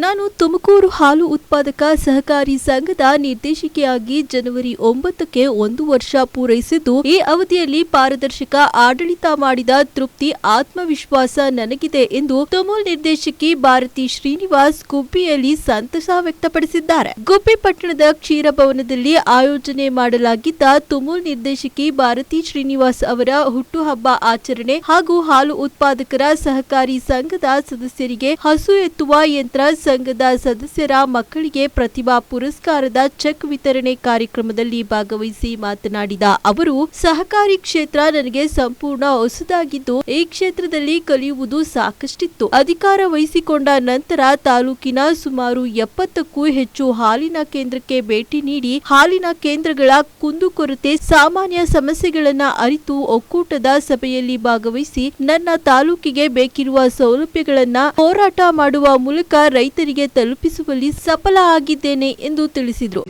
ನಾನು ತುಮಕೂರು ಹಾಲು ಉತ್ಪಾದಕ ಸಹಕಾರಿ ಸಂಘದ ನಿರ್ದೇಶಕಿಯಾಗಿ ಜನವರಿ 9ಕ್ಕೆ 1 ವರ್ಷ ಪೂರೈಸಿದ್ದು, ಈ ಅವಧಿಯಲ್ಲಿ ಪಾರದರ್ಶಕ ಆಡಳಿತ ಮಾಡಿದ ತೃಪ್ತಿ, ಆತ್ಮವಿಶ್ವಾಸ ನನಗಿದೆ ಎಂದು ತುಮೂಲ್ ನಿರ್ದೇಶಕಿ ಭಾರತಿ ಶ್ರೀನಿವಾಸ್ ಗುಬ್ಬಿಯಲ್ಲಿ ಸಂತಸ ವ್ಯಕ್ತಪಡಿಸಿದ್ದಾರೆ. ಗುಬ್ಬಿ ಪಟ್ಟಣದ ಕ್ಷೀರಭವನದಲ್ಲಿ ಆಯೋಜನೆ ಮಾಡಲಾಗಿದ್ದ ತುಮೂಲ್ ನಿರ್ದೇಶಕಿ ಭಾರತಿ ಶ್ರೀನಿವಾಸ್ ಅವರ ಹುಟ್ಟುಹಬ್ಬ ಆಚರಣೆ ಹಾಗೂ ಹಾಲು ಉತ್ಪಾದಕರ ಸಹಕಾರಿ ಸಂಘದ ಸದಸ್ಯರಿಗೆ ಹಸು ಎತ್ತುವ ಯಂತ್ರ, ಸಂಘದ ಸದಸ್ಯರ ಮಕ್ಕಳಿಗೆ ಪ್ರತಿಭಾ ಪುರಸ್ಕಾರದ ಚೆಕ್ ವಿತರಣೆ ಕಾರ್ಯಕ್ರಮದಲ್ಲಿ ಭಾಗವಹಿಸಿ ಮಾತನಾಡಿದ ಅವರು, ಸಹಕಾರಿ ಕ್ಷೇತ್ರ ನನಗೆ ಸಂಪೂರ್ಣ ಹೊಸದಾಗಿದ್ದು, ಈ ಕ್ಷೇತ್ರದಲ್ಲಿ ಕಲಿಯುವುದು ಸಾಕಷ್ಟಿತ್ತು. ಅಧಿಕಾರ ವಹಿಸಿಕೊಂಡ ನಂತರ ತಾಲೂಕಿನ ಸುಮಾರು 70ಕ್ಕೂ ಹೆಚ್ಚು ಹಾಲಿನ ಕೇಂದ್ರಕ್ಕೆ ಭೇಟಿ ನೀಡಿ ಹಾಲಿನ ಕೇಂದ್ರಗಳ ಕುಂದುಕೊರತೆ, ಸಾಮಾನ್ಯ ಸಮಸ್ಯೆಗಳನ್ನ ಅರಿತು ಒಕ್ಕೂಟದ ಸಭೆಯಲ್ಲಿ ಭಾಗವಹಿಸಿ ನನ್ನ ತಾಲೂಕಿಗೆ ಬೇಕಿರುವ ಸೌಲಭ್ಯಗಳನ್ನ ಹೋರಾಟ ಮಾಡುವ ಮೂಲಕ ರೈತರಿಗೆ ತಲುಪಿಸುವಲ್ಲಿ ಸಫಲ ಆಗಿದ್ದೇನೆ ಎಂದು ತಿಳಿಸಿದರು.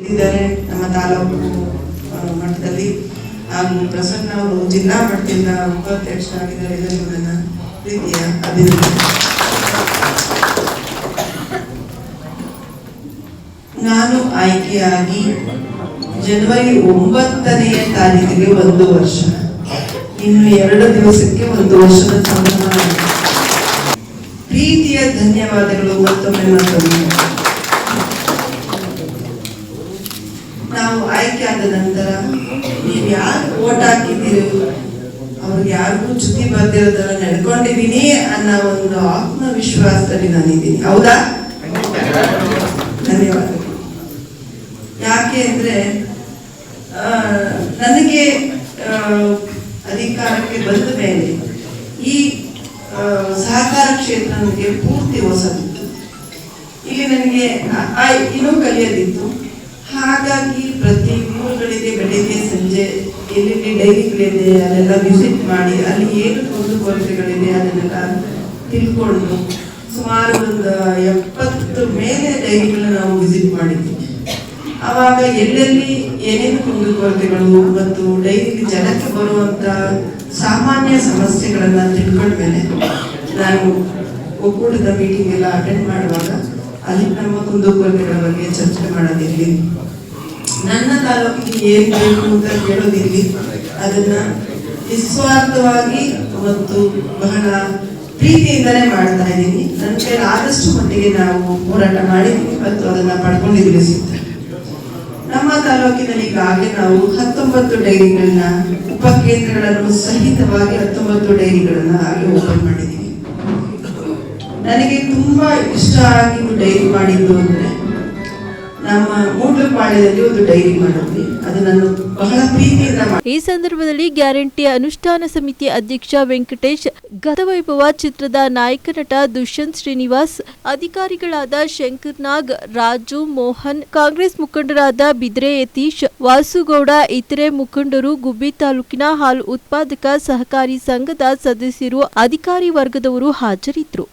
ನಮ್ಮ ತಾಲೂಕು ಮಟ್ಟದಲ್ಲಿ ಹಾಗೂ ಪ್ರಸನ್ನ ಅವರು ಜಿಲ್ಲಾ ಮಟ್ಟದಿಂದ ಉಪಾಧ್ಯಕ್ಷರಾಗಿದ್ದಾರೆ. ಇದನ್ನು ನನ್ನ ಪ್ರೀತಿಯ ಅಭಿನಂದನೆ. ನಾನು ಆಯ್ಕೆಯಾಗಿ ಜನವರಿ 9ನೇ ತಾರೀಕಿಗೆ 1 ವರ್ಷ, ಇನ್ನು 2 ದಿವಸಕ್ಕೆ 1 ವರ್ಷದ ಸಂಭ್ರಮ. ಪ್ರೀತಿಯ ಧನ್ಯವಾದಗಳು ಮತ್ತೊಮ್ಮೆ. ನಾವು ಆಯ್ಕೆ ಆದ ನಂತರ ನೀವು ಯಾರು ಓಟ್ ಹಾಕಿದ್ದೀರಿ, ಅವ್ರಿಗೆ ಯಾರಿಗೂ ಚ್ಯುತಿ ಬರ್ದಿರೋದನ್ನ ನಡ್ಕೊಂಡಿದ್ದೀನಿ ಅನ್ನೋ ಒಂದು ಆತ್ಮವಿಶ್ವಾಸದಲ್ಲಿ ನಾನಿದ್ದೀನಿ. ಹೌದಾ? ಧನ್ಯವಾದಗಳು. ಯಾಕೆ ಅಂದ್ರೆ ನನಗೆ ಅಧಿಕಾರಕ್ಕೆ ಬಂದ ಮೇಲೆ ಈ ಸಹಕಾರ ಕ್ಷೇತ್ರ ನನಗೆ ಪೂರ್ತಿ ಹೊಸದಿತ್ತು. ಇಲ್ಲಿ ನನಗೆ ಇನ್ನೂ ಕಲಿಯೋದಿತ್ತು. ಹಾಗಾಗಿ ಪ್ರತಿ ಊರುಗಳಿಗೆ ಬೆಳಿಗ್ಗೆ ಸಂಜೆ ಎಲ್ಲೆಲ್ಲಿ ಡೈರಿಗಳಿದೆ ಅಲ್ಲೆಲ್ಲ ವಿಸಿಟ್ ಮಾಡಿ ಅಲ್ಲಿ ಏನು ಕುಂದುಕೊರತೆಗಳಿದೆ ಅದನ್ನೆಲ್ಲ ತಿಳ್ಕೊಂಡು ಸುಮಾರು ಒಂದು 70 ಮೇಲೆ ಡೈರಿಗಳನ್ನ ನಾವು ವಿಸಿಟ್ ಮಾಡಿದ್ವಿ. ಆವಾಗ ಎಲ್ಲೆಲ್ಲಿ ಏನೇನು ಕುಂದುಕೊರತೆಗಳು ಮತ್ತು ಡೈರಿಗೆ ಜನಕ್ಕೆ ಬರುವಂತ ಸಾಮಾನ್ಯ ಸಮಸ್ಯೆಗಳನ್ನ ತಿಳ್ಕೊಂಡ್ಮೇಲೆ ನಾನು ಒಕ್ಕೂಟದ ಮೀಟಿಂಗ್ ಎಲ್ಲ ಅಟೆಂಡ್ ಮಾಡುವಾಗ ಅಲ್ಲಿ ನಮ್ಮ ಕುಂದುಕೊರತೆಗಳ ಬಗ್ಗೆ ಚರ್ಚೆ ಮಾಡೋದಿರ್ಲಿ, ನನ್ನ ತಾಲೂಕಿಗೆ ಏನ್ ಬೇಕು ಅಂತ ಕೇಳೋದಿರ್ಲಿ, ಅದನ್ನ ನಿಸ್ವಾರ್ಥವಾಗಿ ಮತ್ತು ಬಹಳ ಪ್ರೀತಿಯಿಂದಲೇ ಮಾಡ್ತಾ ಇದ್ದೀನಿ. ನನ್ನ ಕೈಲಿ ಆದಷ್ಟು ಮಟ್ಟಿಗೆ ನಾವು ಹೋರಾಟ ಮಾಡಿದ್ದೀವಿ ಮತ್ತು ಅದನ್ನ ಪಡ್ಕೊಂಡಿದ್ದೀವಿ ಸಿಗ್ತದೆ. ನಮ್ಮ ತಾಲೂಕಿನಲ್ಲಿ ಈಗಾಗಲೇ ನಾವು 19 ಡೈರಿಗಳನ್ನ, ಉಪಕೇಂದ್ರಗಳನ್ನು ಸಹಿತವಾಗಿ 19 ಡೈರಿಗಳನ್ನ ಹಾಗೆ ಓಪನ್ ಮಾಡಿದ್ದೀವಿ. ನನಗೆ ತುಂಬಾ ಇಷ್ಟ ಆಗಿದ್ದು ಡೈರಿ ಮಾಡಿದ್ದು ಅಂದ್ರೆ ನಮ್ಮ ಮೂಡ್ಲಪಾಳ್ಯದಲ್ಲಿ ಒಂದು ಡೈರಿ ಮಾಡಿದ್ವಿ. ಅದು ನಾನು ಬಹಳ ಪ್ರೀತಿಯಿಂದ. ಈ ಸಂದರ್ಭದಲ್ಲಿ ಗ್ಯಾರಂಟಿ ಅನುಷ್ಠಾನ ಸಮಿತಿ ಅಧ್ಯಕ್ಷ ವೆಂಕಟೇಶ್, ಗತವೈಭವ ಚಿತ್ರದ ನಾಯಕ ನಟ ದುಷ್ಯಂತ್ ಶ್ರೀನಿವಾಸ್, ಅಧಿಕಾರಿಗಳಾದ ಶಂಕರ್ ನಾಗ್, ರಾಜು, ಮೋಹನ್, ಕಾಂಗ್ರೆಸ್ ಮುಖಂಡರಾದ ಬಿದ್ರೆ ಯತೀಶ್, ವಾಸುಗೌಡ, ಇತರೆ ಮುಖಂಡರು, ಗುಬ್ಬಿ ತಾಲೂಕಿನ ಹಾಲು ಉತ್ಪಾದಕ ಸಹಕಾರಿ ಸಂಘದ ಸದಸ್ಯರು, ಅಧಿಕಾರಿ ವರ್ಗದವರು ಹಾಜರಿದ್ದರು.